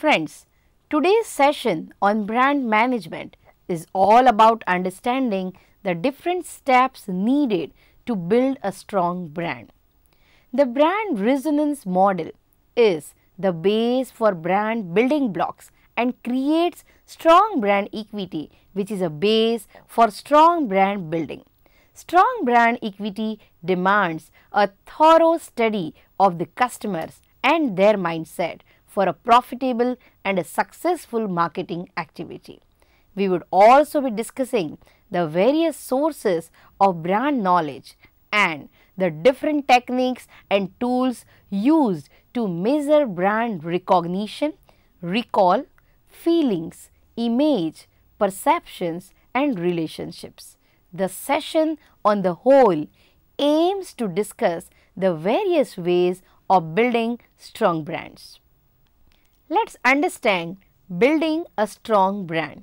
Friends, today's session on brand management is all about understanding the different steps needed to build a strong brand. The brand resonance model is the base for brand building blocks and creates strong brand equity, which is a base for strong brand building. Strong brand equity demands a thorough study of the customers and their mindset for a profitable and a successful marketing activity. We would also be discussing the various sources of brand knowledge and the different techniques and tools used to measure brand recognition, recall, feelings, image, perceptions and relationships. The session on the whole aims to discuss the various ways of building strong brands. Let's understand building a strong brand.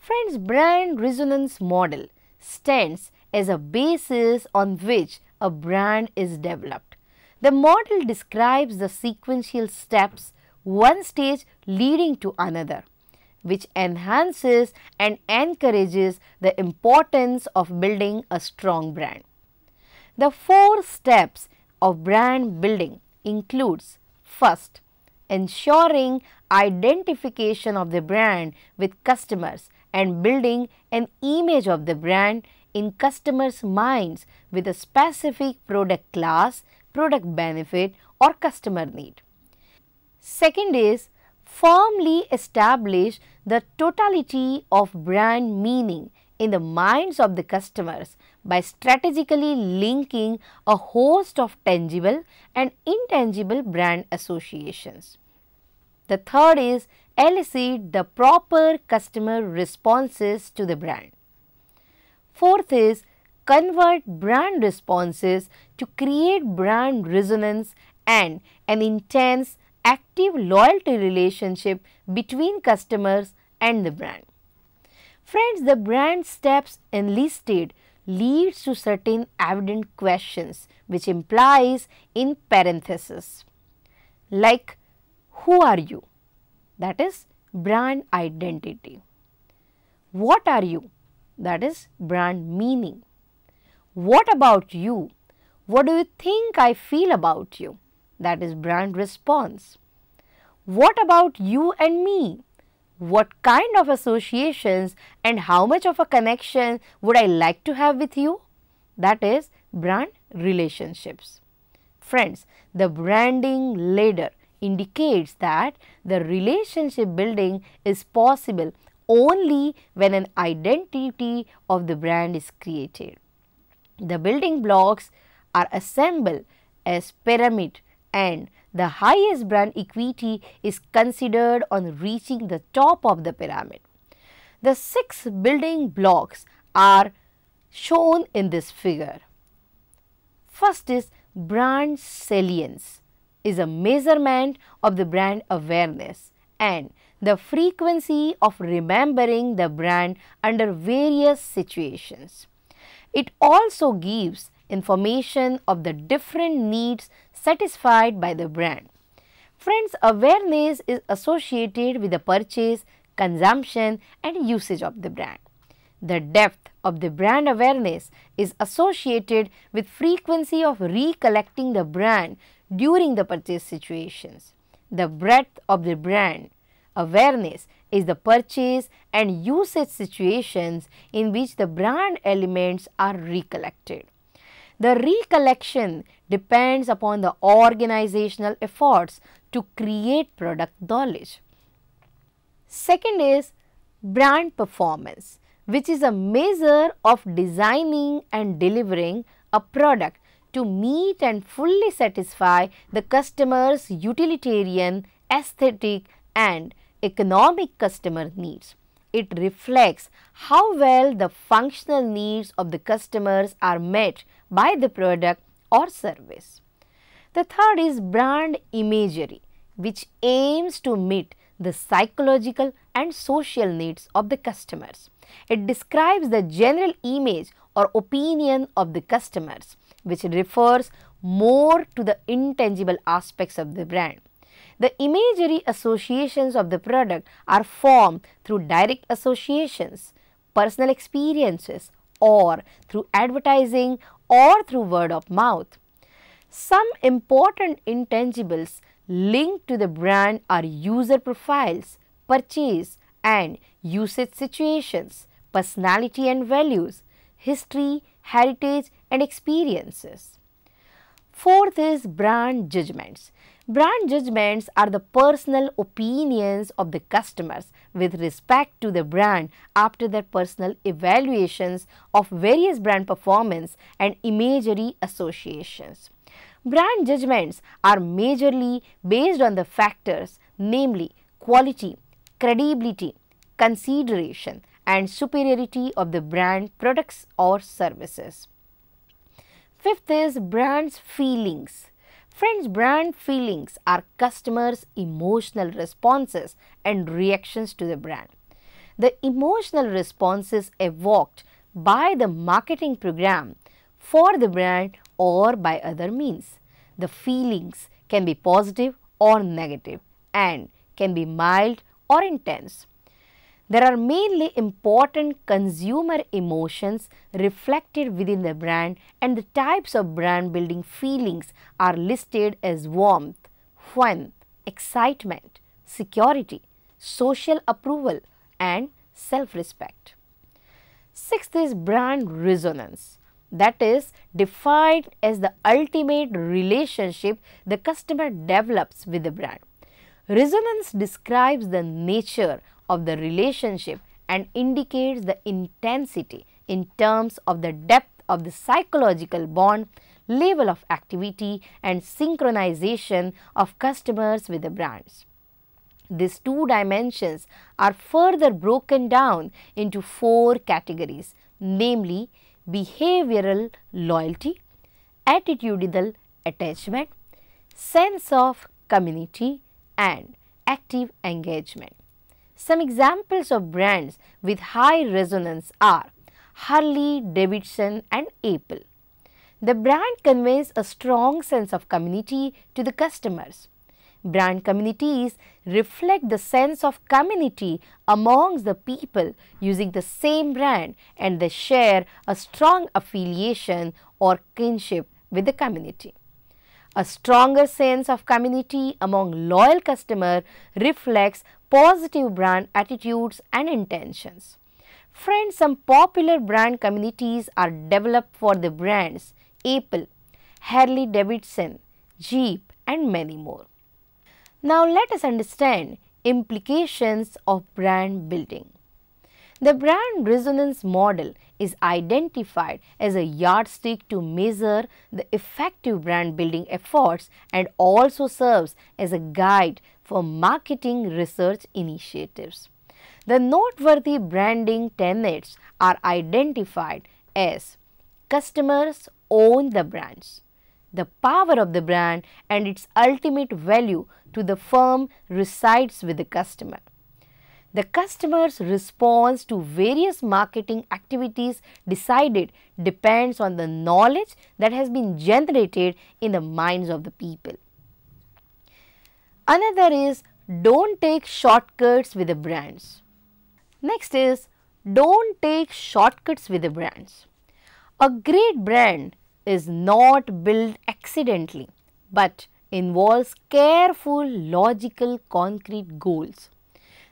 Friends, brand resonance model stands as a basis on which a brand is developed. The model describes the sequential steps, one stage leading to another, which enhances and encourages the importance of building a strong brand. The 4 steps of brand building includes: first, ensuring identification of the brand with customers and building an image of the brand in customers' minds with a specific product class, product benefit or customer need. Second is firmly establish the totality of brand meaning in the minds of the customers by strategically linking a host of tangible and intangible brand associations. The third is elicit the proper customer responses to the brand. Fourth is convert brand responses to create brand resonance and an intense active loyalty relationship between customers and the brand. Friends, the brand steps enlisted leads to certain evident questions which implies in parenthesis like who are you? That is brand identity. What are you? That is brand meaning. What about you? What do you think I feel about you? That is brand response. What about you and me? What kind of associations and how much of a connection would I like to have with you? That is brand relationships. Friends, the branding ladder indicates that the relationship building is possible only when an identity of the brand is created. The building blocks are assembled as pyramid and the highest brand equity is considered on reaching the top of the pyramid. The 6 building blocks are shown in this figure. First is brand salience, is a measurement of the brand awareness and the frequency of remembering the brand under various situations. It also gives information of the different needs satisfied by the brand. Friends, awareness is associated with the purchase, consumption and usage of the brand. The depth of the brand awareness is associated with frequency of recollecting the brand during the purchase situations. The breadth of the brand awareness is the purchase and usage situations in which the brand elements are recollected. The recollection depends upon the organizational efforts to create product knowledge. Second is brand performance, which is a measure of designing and delivering a product to meet and fully satisfy the customer's utilitarian, aesthetic and economic customer needs. It reflects how well the functional needs of the customers are met by the product or service. The third is brand imagery, which aims to meet the psychological and social needs of the customers. It describes the general image or opinion of the customers, which refers more to the intangible aspects of the brand. The imagery associations of the product are formed through direct associations, personal experiences, or through advertising or through word of mouth. Some important intangibles linked to the brand are user profiles, purchase and usage situations, personality and values, history, heritage and experiences. Fourth is brand judgments. Brand judgments are the personal opinions of the customers with respect to the brand after their personal evaluations of various brand performance and imagery associations. Brand judgments are majorly based on the factors, namely quality, credibility, consideration and superiority of the brand products or services. Fifth is brand's feelings. Friends, brand feelings are customers' emotional responses and reactions to the brand. The emotional responses evoked by the marketing program for the brand or by other means. The feelings can be positive or negative and can be mild or intense. There are mainly important consumer emotions reflected within the brand, and the types of brand building feelings are listed as warmth, fun, excitement, security, social approval and self-respect. Sixth is brand resonance, that is defined as the ultimate relationship the customer develops with the brand. Resonance describes the nature of the relationship and indicates the intensity in terms of the depth of the psychological bond, level of activity and synchronization of customers with the brands. These two dimensions are further broken down into four categories, namely behavioral loyalty, attitudinal attachment, sense of community and active engagement. Some examples of brands with high resonance are Harley Davidson and Apple. The brand conveys a strong sense of community to the customers. Brand communities reflect the sense of community amongst the people using the same brand, and they share a strong affiliation or kinship with the community. A stronger sense of community among loyal customers reflects positive brand attitudes and intentions. Friends, some popular brand communities are developed for the brands Apple, Harley Davidson, Jeep and many more. Now let us understand implications of brand building. The brand resonance model is identified as a yardstick to measure the effective brand building efforts and also serves as a guide for marketing research initiatives. The noteworthy branding tenets are identified as customers own the brands, the power of the brand and its ultimate value to the firm resides with the customer. The customer's response to various marketing activities decided depends on the knowledge that has been generated in the minds of the people. Another is don't take shortcuts with the brands. Next is don't take shortcuts with the brands. A great brand is not built accidentally but involves careful, logical, concrete goals.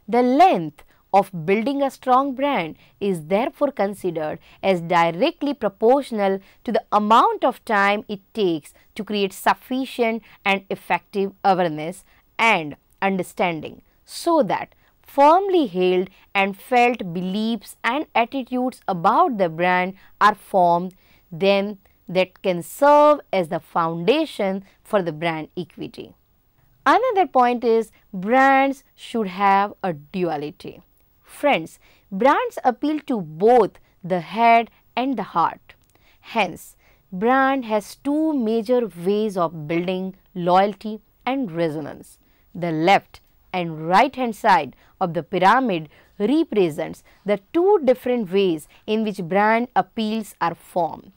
The length of building a strong brand is therefore considered as directly proportional to the amount of time it takes to create sufficient and effective awareness and understanding so that firmly held and felt beliefs and attitudes about the brand are formed, then that can serve as the foundation for the brand equity. Another point is brands should have a duality. Friends, brands appeal to both the head and the heart. Hence, brand has two major ways of building loyalty and resonance. The left and right hand side of the pyramid represents the two different ways in which brand appeals are formed.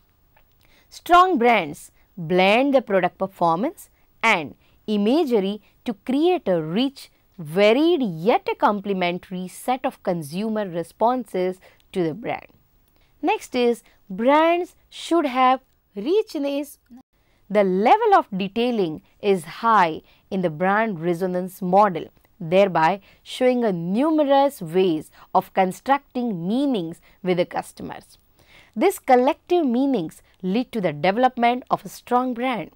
Strong brands blend the product performance and imagery to create a rich, varied yet a complementary set of consumer responses to the brand. Next is brands should have richness. The level of detailing is high in the brand resonance model, thereby showing a numerous ways of constructing meanings with the customers. These collective meanings lead to the development of a strong brand.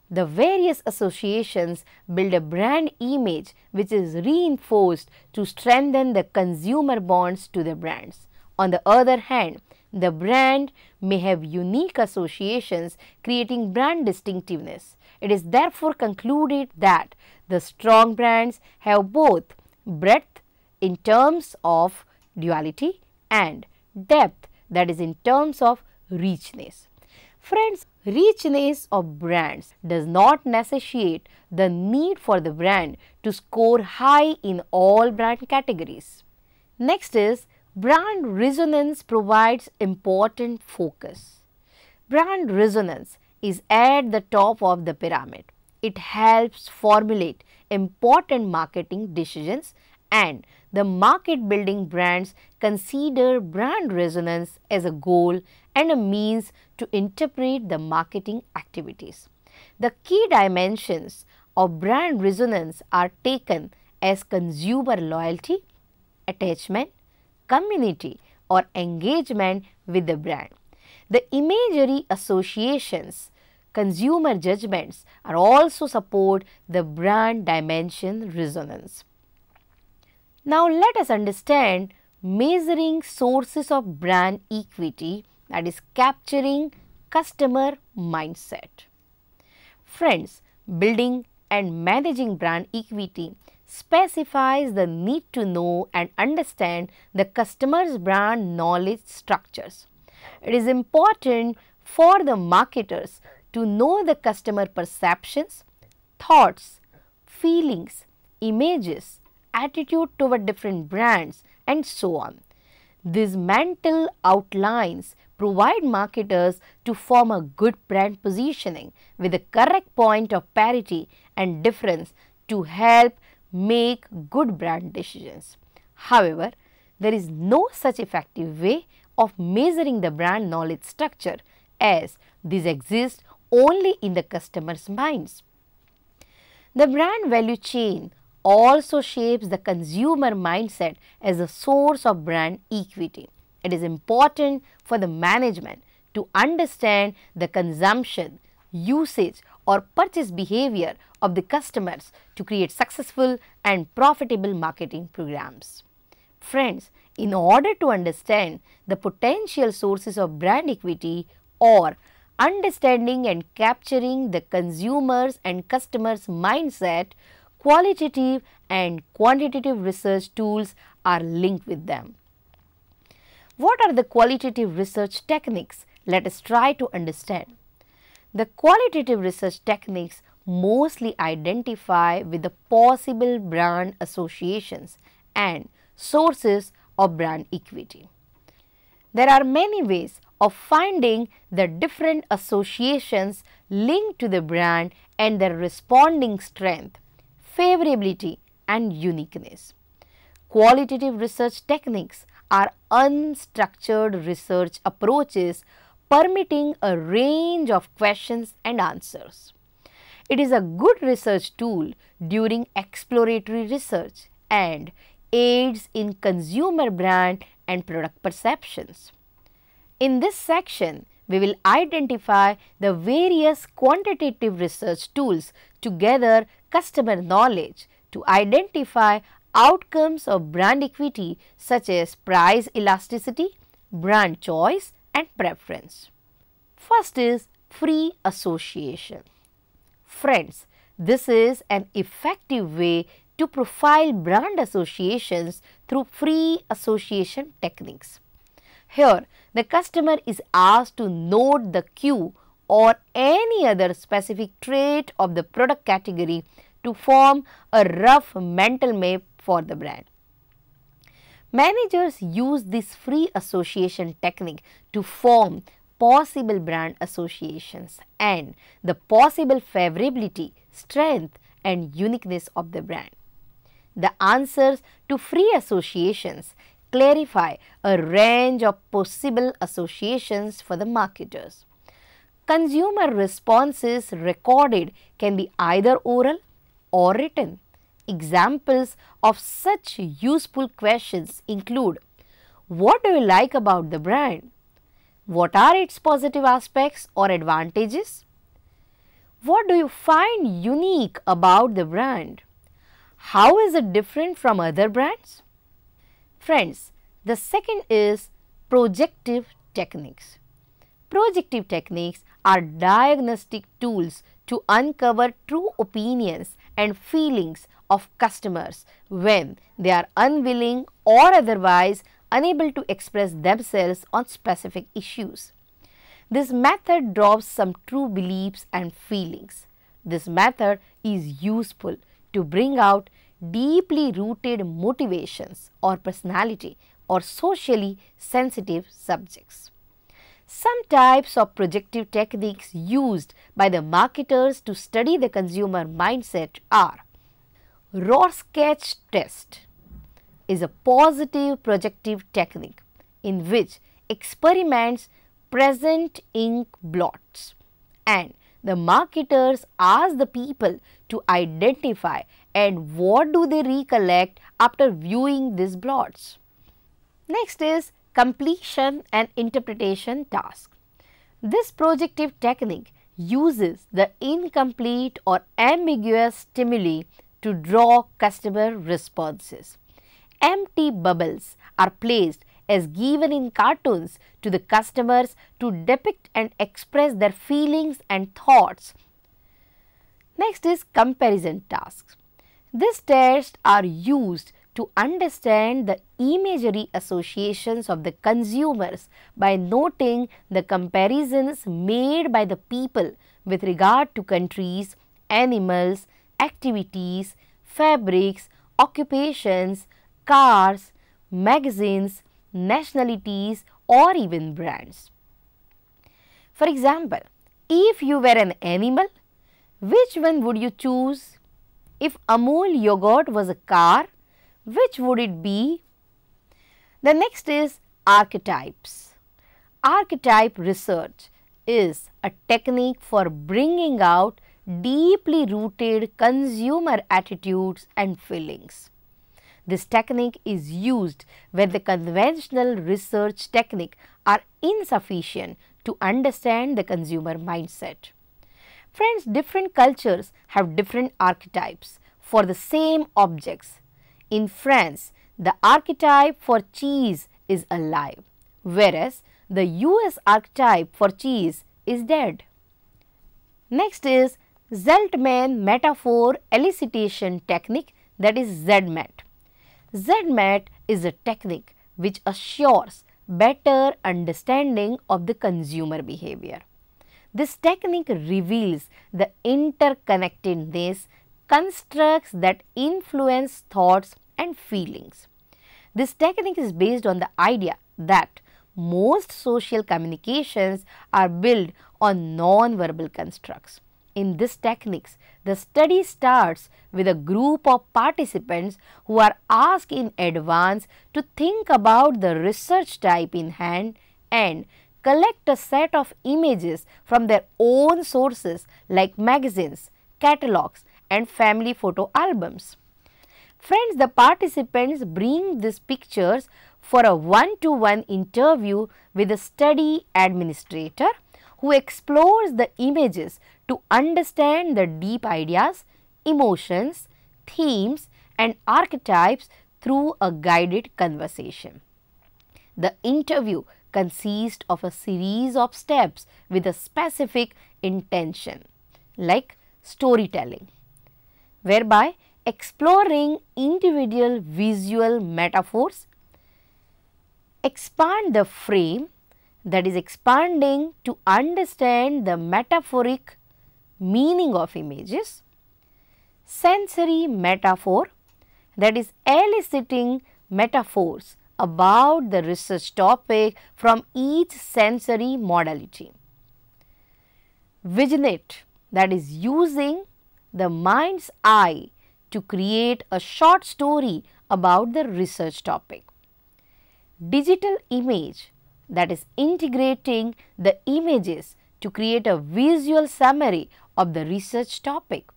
The various associations build a brand image which is reinforced to strengthen the consumer bonds to the brands. On the other hand, the brand may have unique associations creating brand distinctiveness. It is therefore concluded that the strong brands have both breadth in terms of duality and depth, that is in terms of richness. Friends, richness of brands does not necessitate the need for the brand to score high in all brand categories. Next is brand resonance provides important focus. Brand resonance is at the top of the pyramid. It helps formulate important marketing decisions, and the market building brands consider brand resonance as a goal and a means to interpret the marketing activities. The key dimensions of brand resonance are taken as consumer loyalty, attachment, community or engagement with the brand. The imagery associations, consumer judgments are also support the brand dimension resonance. Now let us understand measuring sources of brand equity, that is capturing customer mindset. Friends, building and managing brand equity specifies the need to know and understand the customer's brand knowledge structures. It is important for the marketers to know the customer perceptions, thoughts, feelings, images, attitude toward different brands and so on. These mental outlines provide marketers to form a good brand positioning with the correct point of parity and difference to help make good brand decisions. However, there is no such effective way of measuring the brand knowledge structure, as these exist only in the customer's minds. The brand value chain also shapes the consumer mindset as a source of brand equity. It is important for the management to understand the consumption, usage or purchase behavior of the customers to create successful and profitable marketing programs. Friends, in order to understand the potential sources of brand equity or understanding and capturing the consumers and customers mindset, qualitative and quantitative research tools are linked with them. What are the qualitative research techniques? Let us try to understand. The qualitative research techniques mostly identify with the possible brand associations and sources of brand equity. There are many ways of finding the different associations linked to the brand and their responding strength, favorability and uniqueness. Qualitative research techniques are unstructured research approaches permitting a range of questions and answers. It is a good research tool during exploratory research and aids in consumer brand and product perceptions. In this section, we will identify the various quantitative research tools to gather customer knowledge to identify outcomes of brand equity such as price elasticity, brand choice and preference. First is free association. Friends, this is an effective way to profile brand associations through free association techniques. Here, the customer is asked to note the cue or any other specific trait of the product category to form a rough mental map for the brand. Managers use this free association technique to form possible brand associations and the possible favorability, strength and uniqueness of the brand. The answers to free associations clarify a range of possible associations for the marketers. Consumer responses recorded can be either oral or written. Examples of such useful questions include: what do you like about the brand? What are its positive aspects or advantages? What do you find unique about the brand? How is it different from other brands? Friends, the second is projective techniques. Projective techniques are diagnostic tools to uncover true opinions and feelings of customers when they are unwilling or otherwise unable to express themselves on specific issues. This method draws some true beliefs and feelings. This method is useful to bring out deeply rooted motivations or personality or socially sensitive subjects. Some types of projective techniques used by the marketers to study the consumer mindset are: Rorschach test is a positive projective technique in which experiments present ink blots and the marketers ask the people to identify and what do they recollect after viewing these blots. Next is completion and interpretation task. This projective technique uses the incomplete or ambiguous stimuli to draw customer responses. Empty bubbles are placed as given in cartoons to the customers to depict and express their feelings and thoughts. Next is comparison tasks. These tests are used to understand the imagery associations of the consumers by noting the comparisons made by the people with regard to countries, animals, activities, fabrics, occupations, cars, magazines, nationalities or even brands. For example, if you were an animal, which one would you choose? If Amul yogurt was a car, which would it be? The next is archetypes. Archetype research is a technique for bringing out deeply rooted consumer attitudes and feelings. This technique is used when the conventional research techniques are insufficient to understand the consumer mindset. Friends, different cultures have different archetypes for the same objects. In France, the archetype for cheese is alive, whereas the US archetype for cheese is dead. Next is Zeltman metaphor elicitation technique, that is ZMAT. ZMAT is a technique which assures better understanding of the consumer behavior. This technique reveals the interconnectedness constructs that influence thoughts and feelings. This technique is based on the idea that most social communications are built on non-verbal constructs. In this techniques, the study starts with a group of participants who are asked in advance to think about the research type in hand and collect a set of images from their own sources like magazines, catalogs and family photo albums. Friends, the participants bring these pictures for a one-to-one interview with a study administrator who explores the images to understand the deep ideas, emotions, themes and archetypes through a guided conversation. The interview consists of a series of steps with a specific intention like storytelling, whereby exploring individual visual metaphors, expand the frame, that is expanding to understand the metaphoric meaning of images, sensory metaphor, that is eliciting metaphors about the research topic from each sensory modality. Vignette, that is using the mind's eye to create a short story about the research topic. Digital image, that is integrating the images to create a visual summary of the research topic.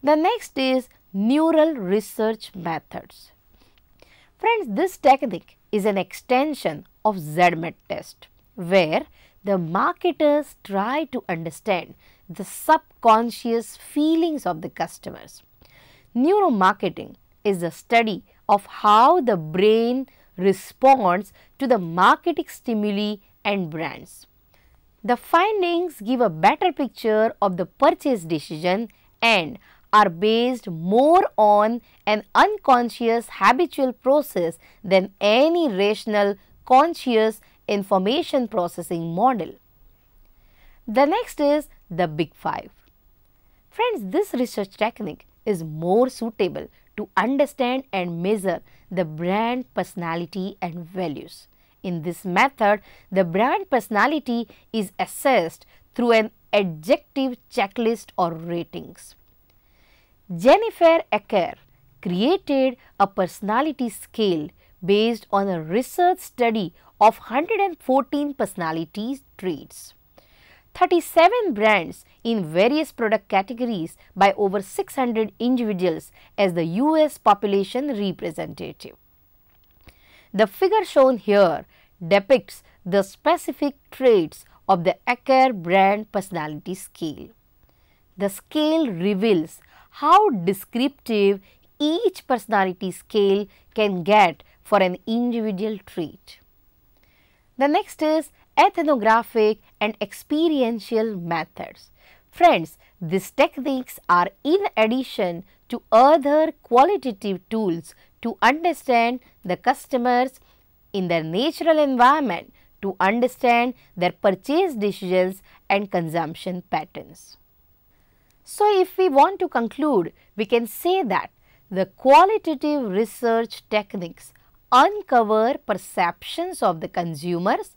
The next is neural research methods. Friends, this technique is an extension of ZMAT test, where the marketers try to understand the subconscious feelings of the customers. Neuromarketing is the study of how the brain responds to the marketing stimuli and brands. The findings give a better picture of the purchase decision and are based more on an unconscious habitual process than any rational conscious information processing model. The next is the Big Five. Friends, this research technique is more suitable to understand and measure the brand personality and values. In this method, the brand personality is assessed through an adjective checklist or ratings. Jennifer Ecker created a personality scale based on a research study of 114 personality traits. 37 brands in various product categories by over 600 individuals as the US population representative. The figure shown here depicts the specific traits of the Ecker brand personality scale. The scale reveals how descriptive each personality scale can get for an individual trait. The next is ethnographic and experiential methods. Friends, these techniques are in addition to other qualitative tools to understand the customers in their natural environment, to understand their purchase decisions and consumption patterns. So, if we want to conclude, we can say that the qualitative research techniques uncover perceptions of the consumers.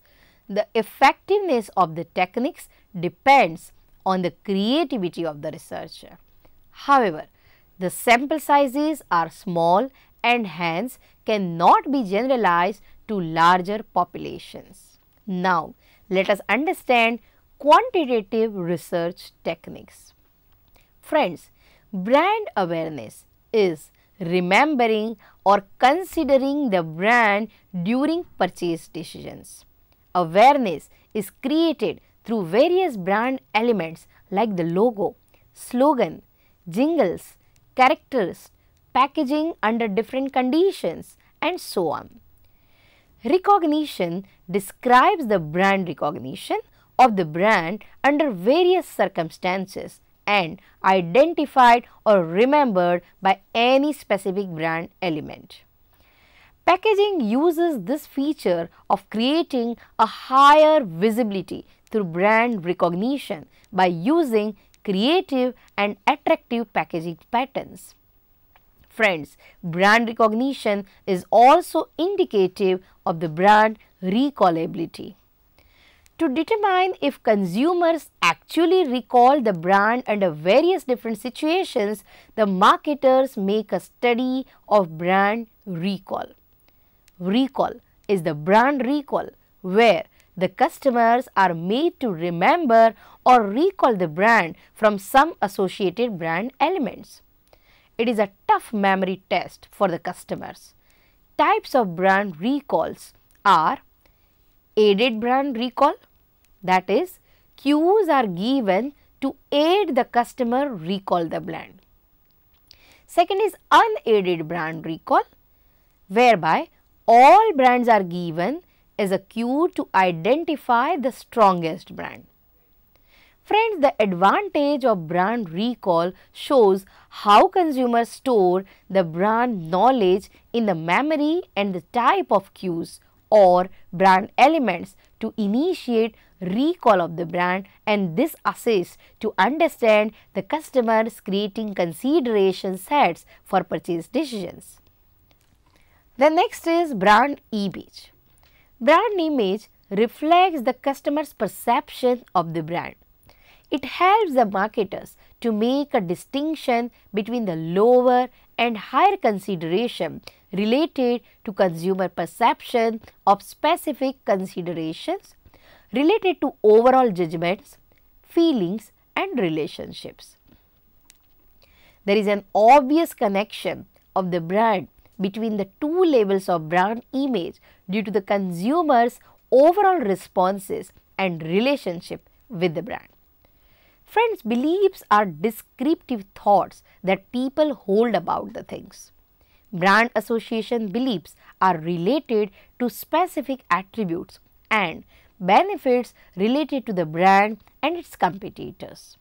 The effectiveness of the techniques depends on the creativity of the researcher. However, the sample sizes are small and hence cannot be generalized to larger populations. Now, let us understand quantitative research techniques. Friends, brand awareness is remembering or considering the brand during purchase decisions. Awareness is created through various brand elements like the logo, slogan, jingles, characters, packaging under different conditions, and so on. Recognition describes the brand recognition of the brand under various circumstances and identified or remembered by any specific brand element. Packaging uses this feature of creating a higher visibility through brand recognition by using creative and attractive packaging patterns. Friends, brand recognition is also indicative of the brand recallability. To determine if consumers actually recall the brand under various different situations, the marketers make a study of brand recall. Recall is the brand recall where the customers are made to remember or recall the brand from some associated brand elements. It is a tough memory test for the customers. Types of brand recalls are aided brand recall, that is, cues are given to aid the customer recall the brand. Second is unaided brand recall, whereby all brands are given as a cue to identify the strongest brand. Friends, the advantage of brand recall shows how consumers store the brand knowledge in the memory and the type of cues or brand elements to initiate recall of the brand, and this assists to understand the customers creating consideration sets for purchase decisions. The next is brand image. Brand image reflects the customer's perception of the brand. It helps the marketers to to make a distinction between the lower and higher consideration related to consumer perception of specific considerations related to overall judgments, feelings and relationships. There is an obvious connection of the brand between the two levels of brand image due to the consumer's overall responses and relationship with the brand. Friends, beliefs are descriptive thoughts that people hold about the things. Brand association beliefs are related to specific attributes and benefits related to the brand and its competitors.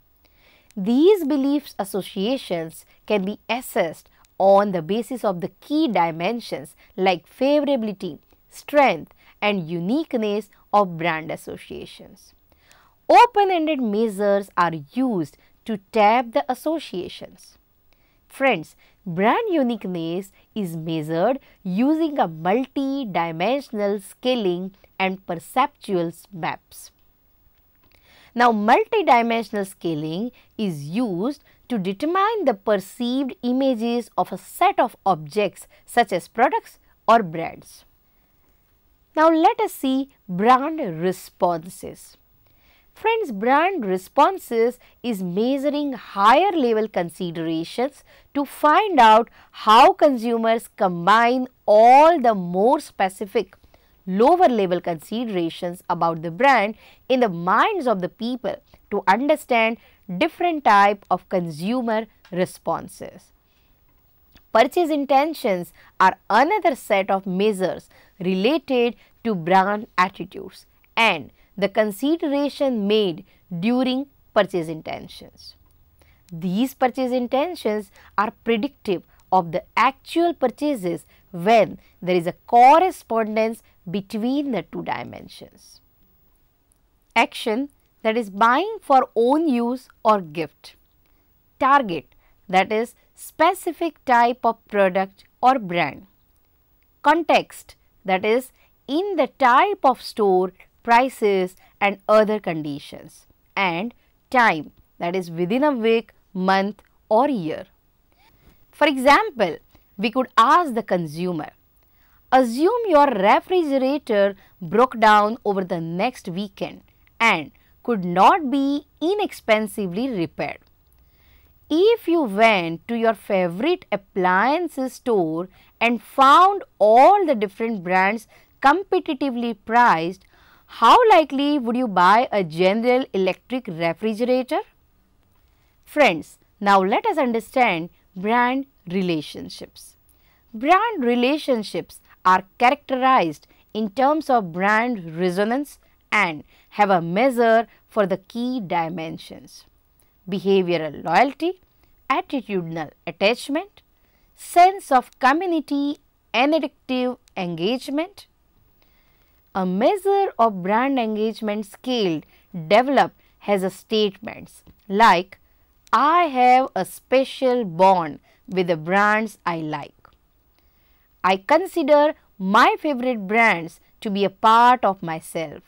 These beliefs associations can be assessed on the basis of the key dimensions like favorability, strength and uniqueness of brand associations. Open-ended measures are used to tap the associations. Friends, brand uniqueness is measured using a multi-dimensional scaling and perceptual maps. Now, multi-dimensional scaling is used to determine the perceived images of a set of objects such as products or brands. Now, let us see brand responses. Friends, brand responses is measuring higher level considerations to find out how consumers combine all the more specific lower level considerations about the brand in the minds of the people to understand different type of consumer responses. Purchase intentions are another set of measures related to brand attitudes and the consideration made during purchase intentions. These purchase intentions are predictive of the actual purchases when there is a correspondence between the two dimensions. Action, that is buying for own use or gift. Target, that is specific type of product or brand. Context, that is in the type of store, prices and other conditions, and time, that is within a week, month or year. For example, we could ask the consumer, assume your refrigerator broke down over the next weekend and could not be inexpensively repaired. If you went to your favorite appliances store and found all the different brands competitively priced, how likely would you buy a General Electric refrigerator? Friends, now let us understand brand relationships. Brand relationships are characterized in terms of brand resonance and have a measure for the key dimensions: behavioral loyalty, attitudinal attachment, sense of community, addictive engagement. A measure of brand engagement scale developed has a statements like, I have a special bond with the brands I like. I consider my favorite brands to be a part of myself.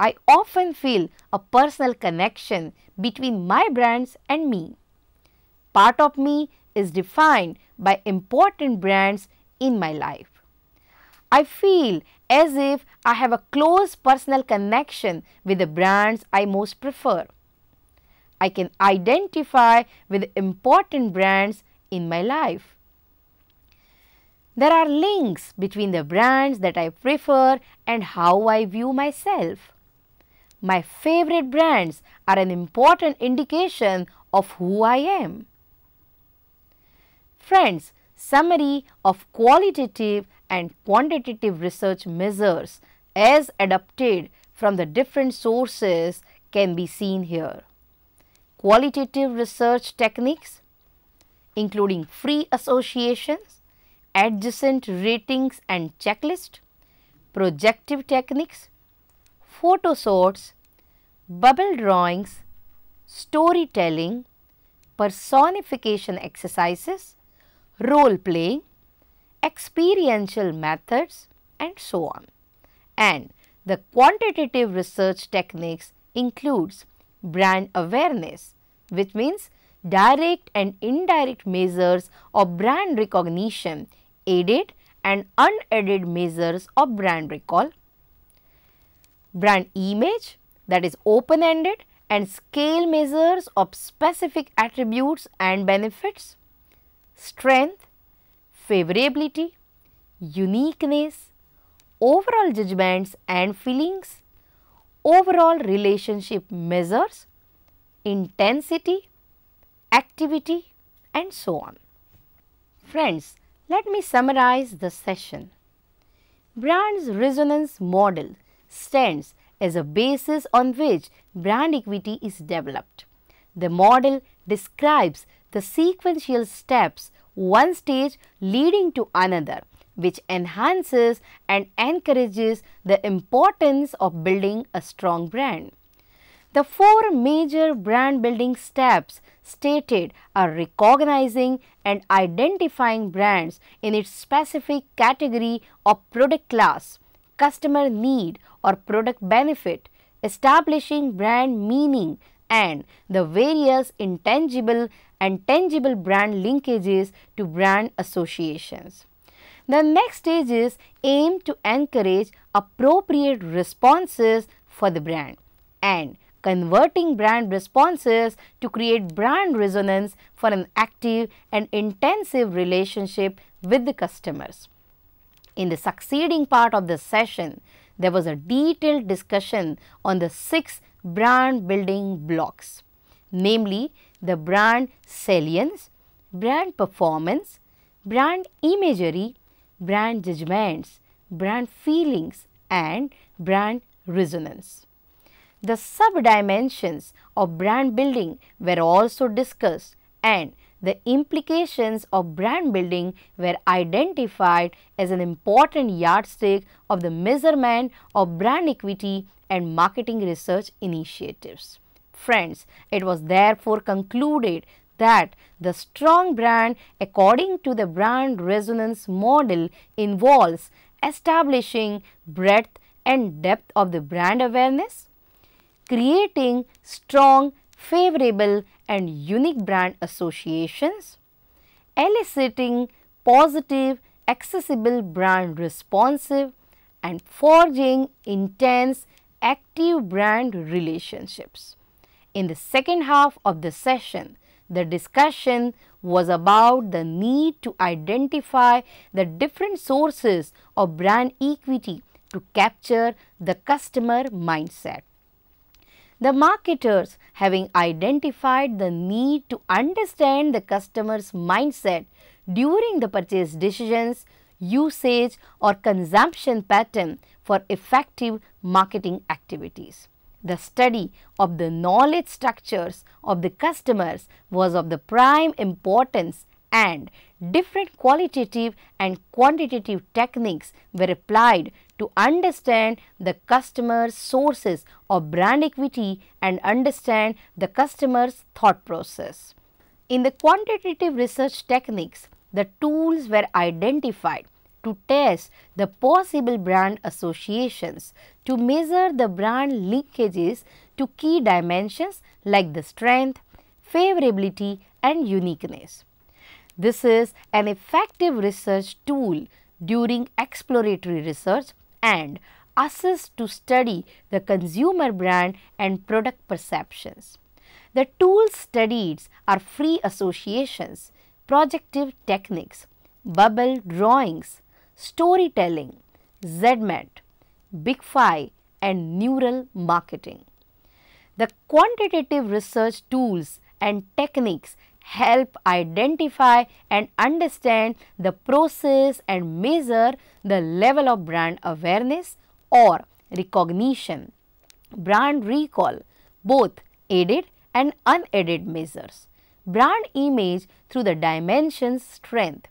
I often feel a personal connection between my brands and me. Part of me is defined by important brands in my life. I feel as if I have a close personal connection with the brands I most prefer. I can identify with important brands in my life. There are links between the brands that I prefer and how I view myself. My favorite brands are an important indication of who I am. Friends, summary of qualitative and quantitative research measures as adapted from the different sources can be seen here. Qualitative research techniques, including free associations, adjacent ratings and checklist, projective techniques, photo sorts, bubble drawings, storytelling, personification exercises, role playing, experiential methods and so on. And the quantitative research techniques includes brand awareness, which means direct and indirect measures of brand recognition, aided and unaided measures of brand recall. Brand image, that is open-ended and scale measures of specific attributes and benefits. Strength, favorability, uniqueness, overall judgments and feelings, overall relationship measures, intensity, activity, and so on. Friends, let me summarize the session. Brand's resonance model stands as a basis on which brand equity is developed. The model describes the sequential steps, one stage leading to another, which enhances and encourages the importance of building a strong brand. The four major brand building steps stated are recognizing and identifying brands in its specific category of product class, customer need or product benefit, establishing brand meaning, and the various intangible and tangible brand linkages to brand associations. The next stages aim to encourage appropriate responses for the brand and converting brand responses to create brand resonance for an active and intensive relationship with the customers. In the succeeding part of the session, there was a detailed discussion on the 6 brand building blocks, namely the brand salience, brand performance, brand imagery, brand judgments, brand feelings, and brand resonance. The sub-dimensions of brand building were also discussed, and the implications of brand building were identified as an important yardstick of the measurement of brand equity and marketing research initiatives. Friends, it was therefore concluded that the strong brand, according to the brand resonance model, involves establishing breadth and depth of the brand awareness, creating strong, favorable and unique brand associations, eliciting positive, accessible brand responsive, and forging intense, active brand relationships. In the second half of the session, the discussion was about the need to identify the different sources of brand equity to capture the customer mindset. The marketers, having identified the need to understand the customer's mindset during the purchase decisions, usage or consumption pattern for effective marketing activities. The study of the knowledge structures of the customers was of the prime importance, and different qualitative and quantitative techniques were applied to understand the customer's sources of brand equity and understand the customer's thought process. In the quantitative research techniques, the tools were identified to test the possible brand associations, to measure the brand linkages to key dimensions like the strength, favorability and uniqueness. This is an effective research tool during exploratory research and assists to study the consumer brand and product perceptions. The tools studied are free associations, projective techniques, bubble drawings, storytelling, ZMAT, Big Five and neural marketing. The quantitative research tools and techniques help identify and understand the process and measure the level of brand awareness or recognition, brand recall, both aided and unaided measures, brand image through the dimensions strength,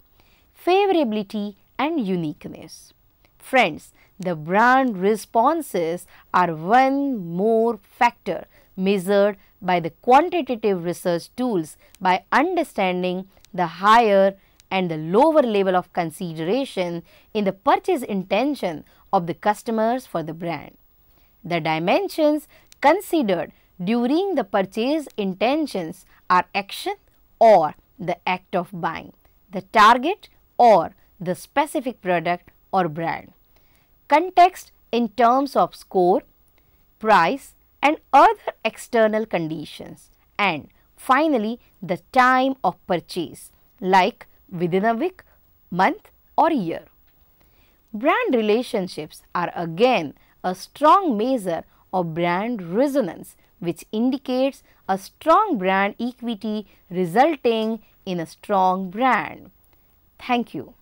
favorability and uniqueness. Friends, the brand responses are one more factor measured by the quantitative research tools by understanding the higher and the lower level of consideration in the purchase intention of the customers for the brand. The dimensions considered during the purchase intentions are action or the act of buying, the target or the specific product or brand. Context in terms of score, price and other external conditions, and finally the time of purchase like within a week, month or year. Brand relationships are again a strong measure of brand resonance, which indicates a strong brand equity resulting in a strong brand. Thank you.